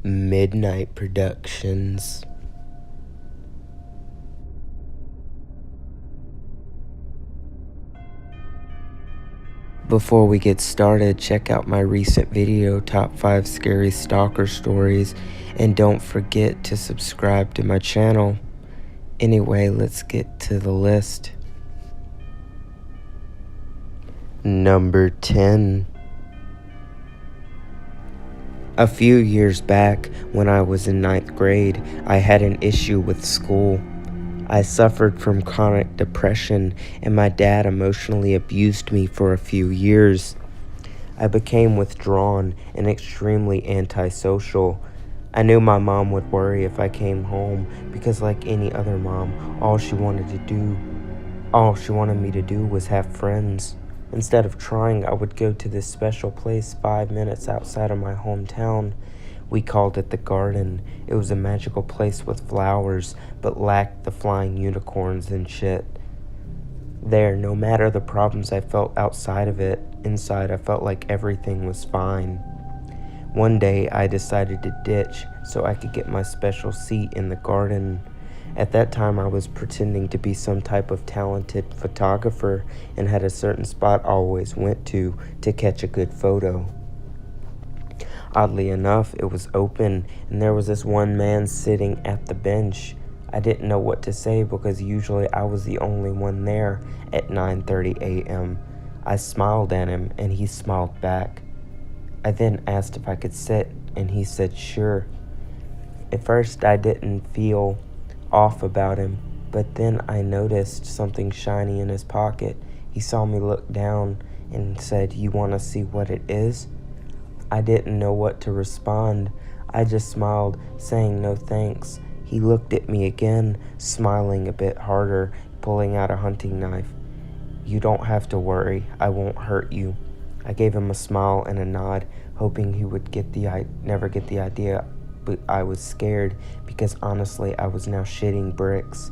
Midnight Productions. Before we get started, check out my recent video, Top 5 Scary Stalker Stories, and don't forget to subscribe to my channel. Anyway, let's get to the list. Number 10. A few years back, when I was in 9th grade, I had an issue with school. I suffered from chronic depression, and my dad emotionally abused me for a few years. I became withdrawn and extremely antisocial. I knew my mom would worry if I came home because, like any other mom, all she wanted me to do was have friends. Instead of trying, I would go to this special place 5 minutes outside of my hometown. We called it the Garden. It was a magical place with flowers, but lacked the flying unicorns and shit. There, no matter the problems I felt outside of it, inside I felt like everything was fine. One day, I decided to ditch so I could get my special seat in the Garden. At that time, I was pretending to be some type of talented photographer and had a certain spot I always went to catch a good photo. Oddly enough, it was open, and there was this one man sitting at the bench. I didn't know what to say because usually I was the only one there at 9:30 a.m. I smiled at him, and he smiled back. I then asked if I could sit, and he said sure. At first, I didn't feel off about him, but then I noticed something shiny in his pocket. He saw me look down and said, "You want to see what it is?" I didn't know what to respond. I just smiled, saying no thanks. He looked at me again, smiling a bit harder, pulling out a hunting knife. "You don't have to worry. I won't hurt you." I gave him a smile and a nod, hoping he would never get the idea, but I was scared because honestly I was now shitting bricks.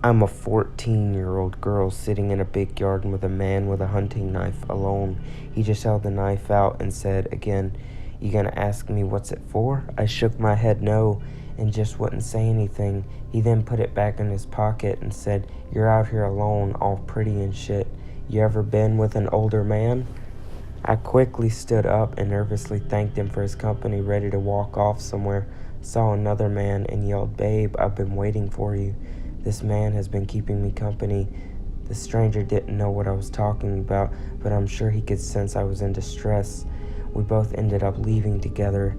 I'm a 14-year-old girl sitting in a big garden with a man with a hunting knife alone. He just held the knife out and said again, "You gonna ask me what's it for?" I shook my head no and just wouldn't say anything. He then put it back in his pocket and said, "You're out here alone, all pretty and shit. You ever been with an older man?" I quickly stood up and nervously thanked him for his company, ready to walk off somewhere. Saw another man and yelled, "Babe, I've been waiting for you. This man has been keeping me company." The stranger didn't know what I was talking about, but I'm sure he could sense I was in distress. We both ended up leaving together.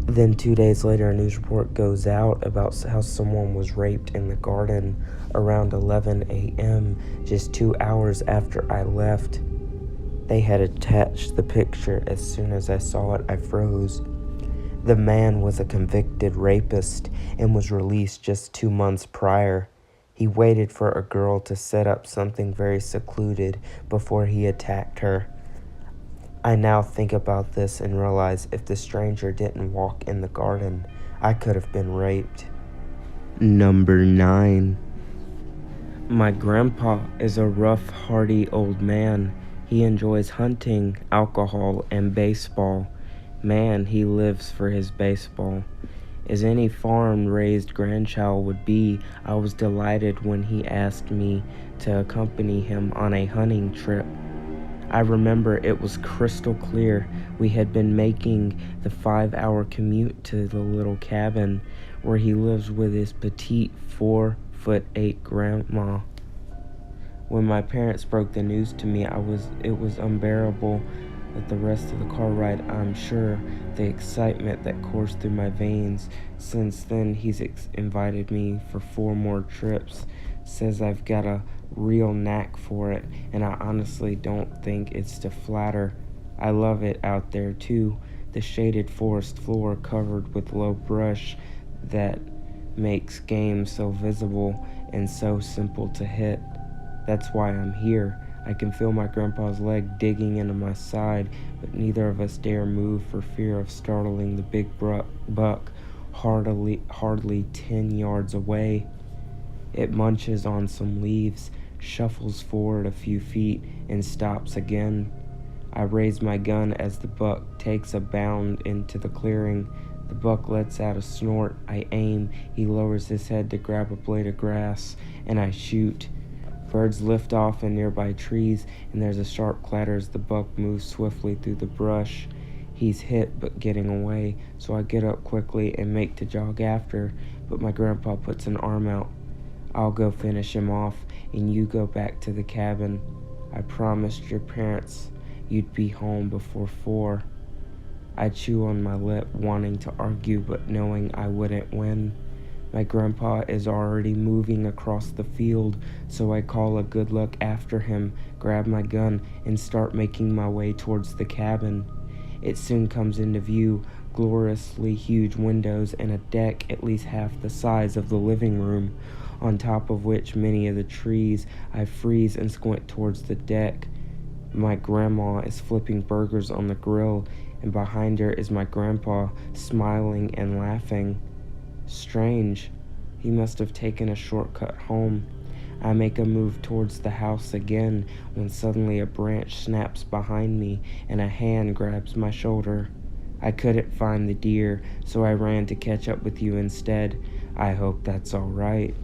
Then 2 days later, a news report goes out about how someone was raped in the Garden around 11 a.m., just 2 hours after I left. They had attached the picture. As soon as I saw it, I froze. The man was a convicted rapist and was released just 2 months prior. He waited for a girl to set up something very secluded before he attacked her. I now think about this and realize if the stranger didn't walk in the Garden, I could have been raped. Number 9. My grandpa is a rough, hardy old man. He enjoys hunting, alcohol, and baseball. Man, he lives for his baseball. As any farm-raised grandchild would be, I was delighted when he asked me to accompany him on a hunting trip. I remember it was crystal clear. We had been making the 5-hour commute to the little cabin where he lives with his petite 4'8" grandma. When my parents broke the news to me, it was unbearable. But the rest of the car ride, I'm sure, the excitement that coursed through my veins. Since then, he's invited me for 4 more trips. Says I've got a real knack for it, and I honestly don't think it's to flatter. I love it out there too. The shaded forest floor covered with low brush that makes game so visible and so simple to hit. That's why I'm here. I can feel my grandpa's leg digging into my side, but neither of us dare move for fear of startling the big buck hardly 10 yards away. It munches on some leaves, shuffles forward a few feet, and stops again. I raise my gun as the buck takes a bound into the clearing. The buck lets out a snort. I aim. He lowers his head to grab a blade of grass, and I shoot. Birds lift off in nearby trees, and there's a sharp clatter as the buck moves swiftly through the brush. He's hit but getting away, so I get up quickly and make to jog after, but my grandpa puts an arm out. I'll go finish him off, and you go back to the cabin. I promised your parents you'd be home before 4. I chew on my lip, wanting to argue but knowing I wouldn't win. My grandpa is already moving across the field, so I call a good luck after him, grab my gun, and start making my way towards the cabin. It soon comes into view, gloriously huge windows and a deck at least half the size of the living room, on top of which many of the trees. I freeze and squint towards the deck. My grandma is flipping burgers on the grill, and behind her is my grandpa, smiling and laughing. Strange. He must have taken a shortcut home. I make a move towards the house again when suddenly a branch snaps behind me and a hand grabs my shoulder. I couldn't find the deer, so I ran to catch up with you instead. I hope that's all right.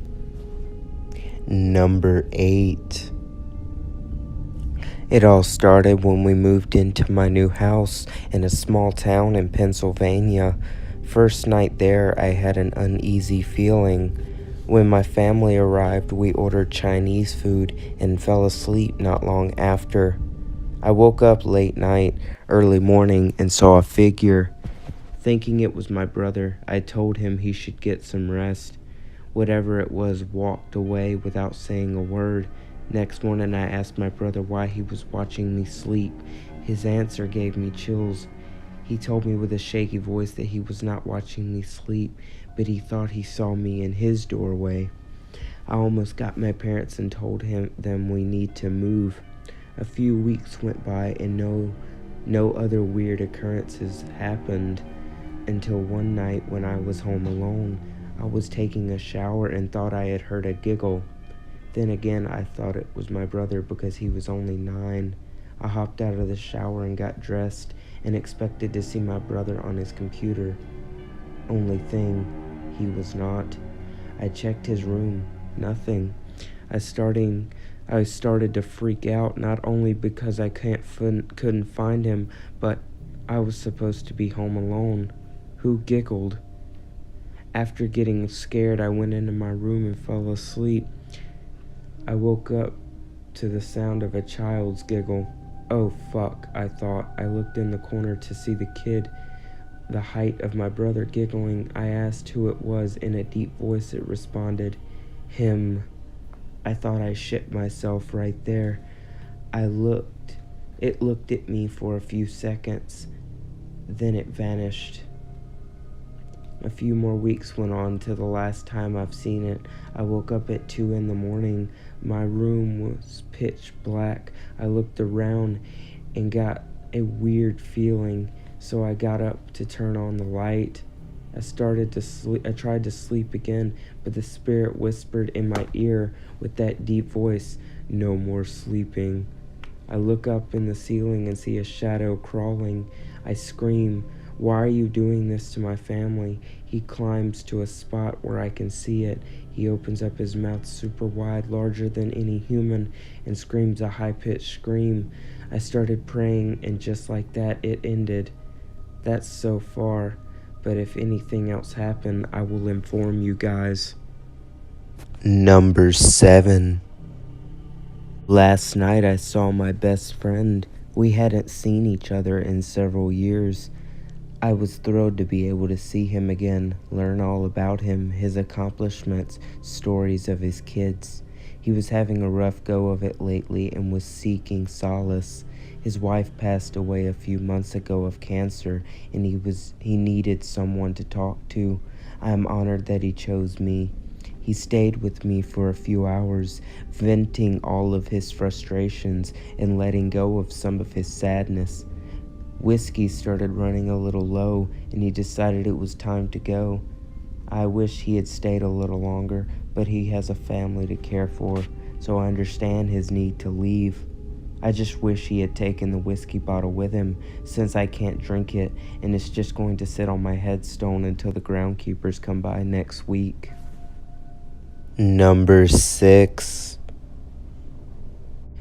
Number 8. It all started when we moved into my new house in a small town in Pennsylvania. First night there, I had an uneasy feeling. When my family arrived, we ordered Chinese food and fell asleep not long after. I woke up late night, early morning, and saw a figure. Thinking it was my brother, I told him he should get some rest. Whatever it was walked away without saying a word. Next morning, I asked my brother why he was watching me sleep. His answer gave me chills. He told me with a shaky voice that he was not watching me sleep, but he thought he saw me in his doorway. I almost got my parents and told them we need to move. A few weeks went by and no other weird occurrences happened until one night when I was home alone. I was taking a shower and thought I had heard a giggle. Then again, I thought it was my brother because he was only 9. I hopped out of the shower and got dressed and expected to see my brother on his computer. Only thing, he was not. I checked his room. Nothing. I started to freak out, not only because I couldn't find him, but I was supposed to be home alone. Who giggled? After getting scared, I went into my room and fell asleep. I woke up to the sound of a child's giggle. Oh fuck, I thought. I looked in the corner to see the kid, the height of my brother, giggling. I asked who it was. In a deep voice it responded, him. I thought I shit myself right there. It looked at me for a few seconds, then it vanished. A few more weeks went on till the last time I've seen it. I woke up at 2 a.m. My room was pitch black. I looked around and got a weird feeling, so I got up to turn on the light. I tried to sleep again, but the spirit whispered in my ear with that deep voice, "No more sleeping." I look up in the ceiling and see a shadow crawling. I scream, "Why are you doing this to my family?" He climbs to a spot where I can see it. He opens up his mouth super wide, larger than any human, and screams a high-pitched scream. I started praying, and just like that, it ended. That's so far, but if anything else happened, I will inform you guys. Number 7. Last night I saw my best friend. We hadn't seen each other in several years. I was thrilled to be able to see him again, learn all about him, his accomplishments, stories of his kids. He was having a rough go of it lately and was seeking solace. His wife passed away a few months ago of cancer, and he needed someone to talk to. I am honored that he chose me. He stayed with me for a few hours, venting all of his frustrations and letting go of some of his sadness. Whiskey started running a little low, and he decided it was time to go. I wish he had stayed a little longer, but he has a family to care for, so I understand his need to leave. I just wish he had taken the whiskey bottle with him, since I can't drink it, and it's just going to sit on my headstone until the groundkeepers come by next week. Number 6.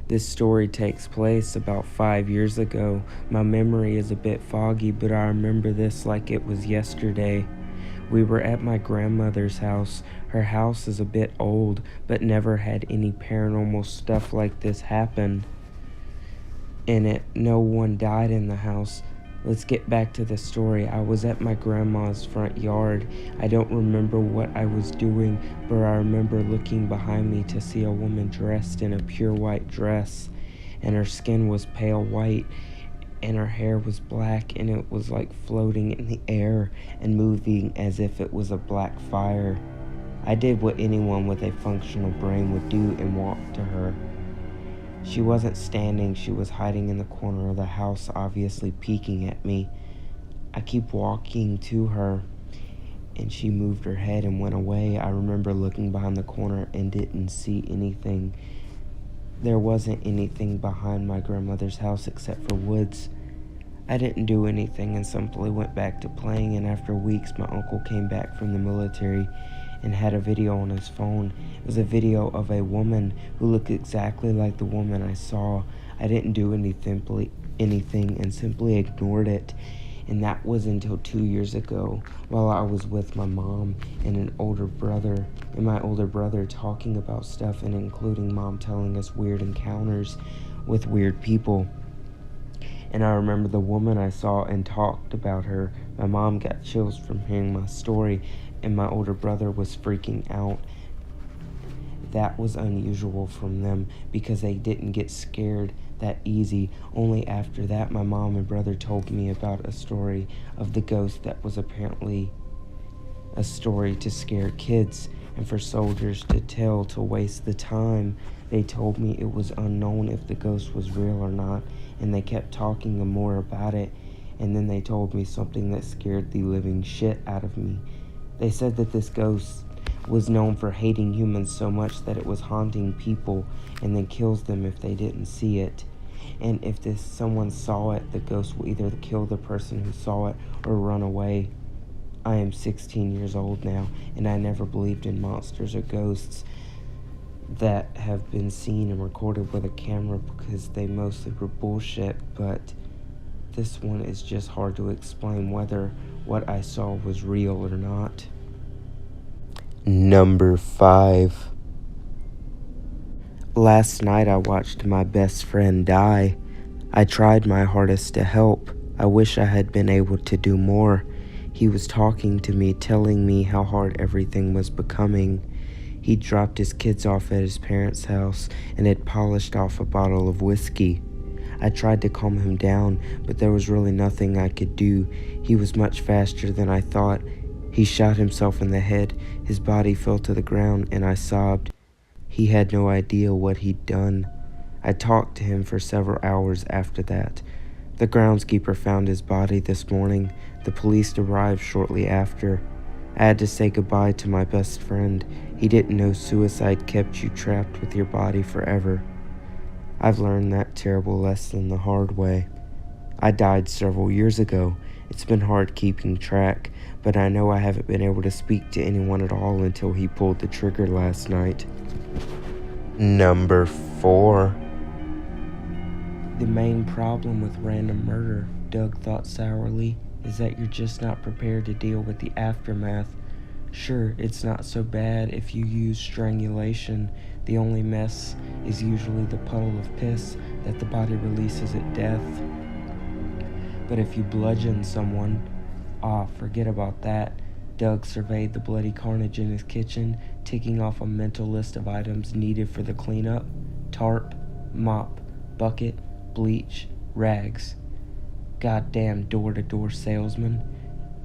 This story takes place about 5 years ago. My memory is a bit foggy, but I remember this like it was yesterday. We were at my grandmother's house. Her house is a bit old, but never had any paranormal stuff like this happen in it. No one died in the house. Let's get back to the story. I was at my grandma's front yard. I don't remember what I was doing, but I remember looking behind me to see a woman dressed in a pure white dress, and her skin was pale white, and her hair was black, and it was like floating in the air and moving as if it was a black fire. I did what anyone with a functional brain would do and walked to her. She wasn't standing, she was hiding in the corner of the house, obviously peeking at me. I keep walking to her, and she moved her head and went away. I remember looking behind the corner and didn't see anything. There wasn't anything behind my grandmother's house except for woods. I didn't do anything and simply went back to playing, and after weeks my uncle came back from the military and had a video on his phone. It was a video of a woman who looked exactly like the woman I saw. I didn't do anything and simply ignored it. And that was until 2 years ago, while I was with my mom and my older brother talking about stuff, and including mom telling us weird encounters with weird people. And I remember the woman I saw and talked about her. My mom got chills from hearing my story, and my older brother was freaking out. That was unusual from them because they didn't get scared that easy. Only after that, my mom and brother told me about a story of the ghost that was apparently a story to scare kids and for soldiers to tell to waste the time. They told me it was unknown if the ghost was real or not, and they kept talking more about it, and then they told me something that scared the living shit out of me. They said that this ghost was known for hating humans so much that it was haunting people and then kills them if they didn't see it. And if someone saw it, the ghost will either kill the person who saw it or run away. I am 16 years old now, and I never believed in monsters or ghosts that have been seen and recorded with a camera because they mostly were bullshit, but this one is just hard to explain whether what I saw was real or not. Number 5. Last night I watched my best friend die. I tried my hardest to help. I wish I had been able to do more. He was talking to me, telling me how hard everything was becoming. He dropped his kids off at his parents' house and had polished off a bottle of whiskey. I tried to calm him down, but there was really nothing I could do. He was much faster than I thought. He shot himself in the head. His body fell to the ground, and I sobbed. He had no idea what he'd done. I talked to him for several hours after that. The groundskeeper found his body this morning. The police arrived shortly after. I had to say goodbye to my best friend. He didn't know suicide kept you trapped with your body forever. I've learned that terrible lesson the hard way. I died several years ago. It's been hard keeping track, but I know I haven't been able to speak to anyone at all until he pulled the trigger last night. Number 4. The main problem with random murder, Doug thought sourly, is that you're just not prepared to deal with the aftermath. Sure, it's not so bad if you use strangulation. The only mess is usually the puddle of piss that the body releases at death. But if you bludgeon someone, forget about that. Doug surveyed the bloody carnage in his kitchen, ticking off a mental list of items needed for the cleanup: tarp, mop, bucket, bleach, rags. Goddamn door-to-door salesman.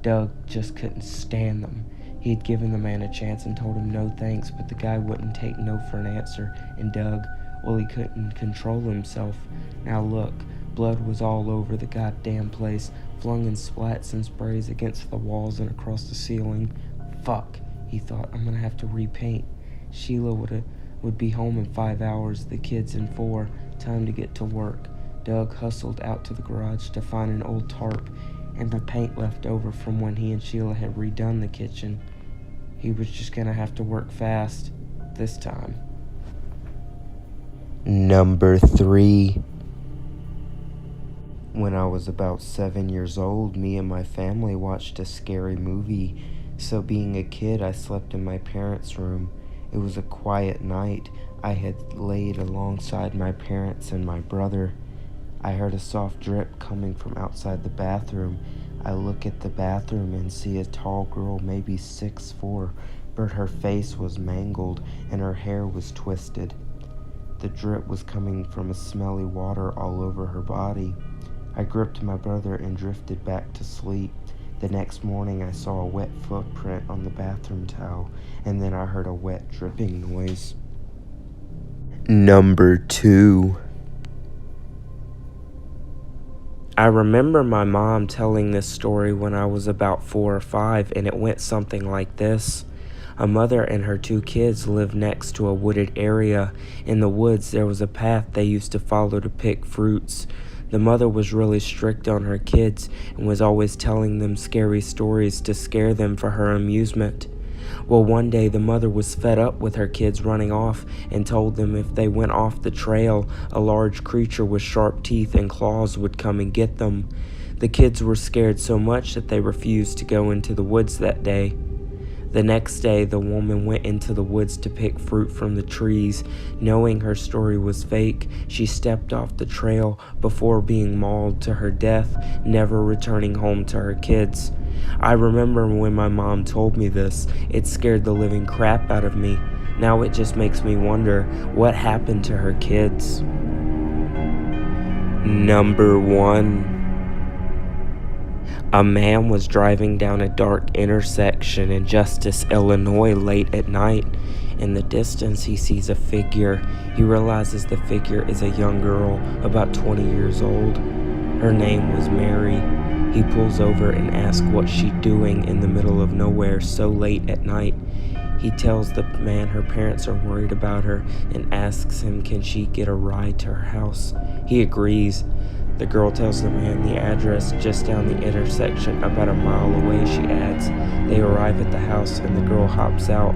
Doug just couldn't stand them. He had given the man a chance and told him no thanks, but the guy wouldn't take no for an answer, and Doug, well, he couldn't control himself. Now look, blood was all over the goddamn place, flung in splats and sprays against the walls and across the ceiling. Fuck, he thought, I'm gonna have to repaint. Sheila would have Would be home in 5 hours, the kids in 4. Time to get to work. Doug hustled out to the garage to find an old tarp and the paint left over from when he and Sheila had redone the kitchen. He was just gonna have to work fast this time. Number 3. When I was about 7 years old, me and my family watched a scary movie. So being a kid, I slept in my parents' room. It was a quiet night. I had laid alongside my parents and my brother. I heard a soft drip coming from outside the bathroom. I look at the bathroom and see a tall girl, maybe 6'4", but her face was mangled and her hair was twisted. The drip was coming from a smelly water all over her body. I gripped my brother and drifted back to sleep. The next morning I saw a wet footprint on the bathroom towel, and then I heard a wet dripping noise. Number 2. I remember my mom telling this story when I was about 4 or 5, and it went something like this. A mother and her 2 kids lived next to a wooded area. In the woods, there was a path they used to follow to pick fruits. The mother was really strict on her kids and was always telling them scary stories to scare them for her amusement. Well, one day the mother was fed up with her kids running off and told them if they went off the trail, a large creature with sharp teeth and claws would come and get them. The kids were scared so much that they refused to go into the woods that day. The next day, the woman went into the woods to pick fruit from the trees. Knowing her story was fake, she stepped off the trail before being mauled to her death, never returning home to her kids. I remember when my mom told me this, it scared the living crap out of me. Now it just makes me wonder what happened to her kids. Number 1. A man was driving down a dark intersection in Justice, Illinois late at night. In the distance, he sees a figure. He realizes the figure is a young girl, about 20 years old. Her name was Mary. He pulls over and asks what she's doing in the middle of nowhere so late at night. He tells the man her parents are worried about her and asks him can she get a ride to her house. He agrees. The girl tells the man the address just down the intersection, about a mile away, she adds. They arrive at the house and the girl hops out.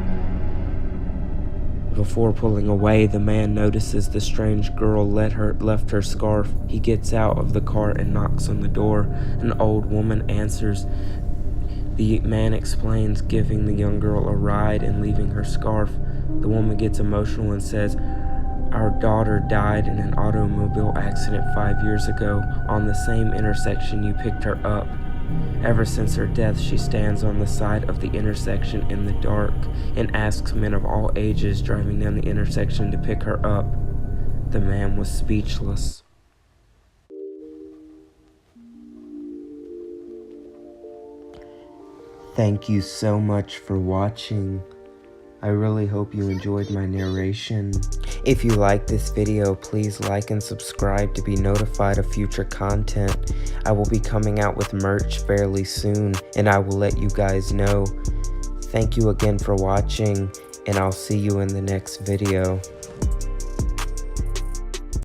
Before pulling away, the man notices the strange girl left her scarf. He gets out of the car and knocks on the door. An old woman answers. The man explains giving the young girl a ride and leaving her scarf. The woman gets emotional and says, "Our daughter died in an automobile accident 5 years ago on the same intersection you picked her up. Ever since her death, she stands on the side of the intersection in the dark and asks men of all ages driving down the intersection to pick her up." The man was speechless. Thank you so much for watching. I really hope you enjoyed my narration. If you like this video, please like and subscribe to be notified of future content. I will be coming out with merch fairly soon, and I will let you guys know. Thank you again for watching, and I'll see you in the next video.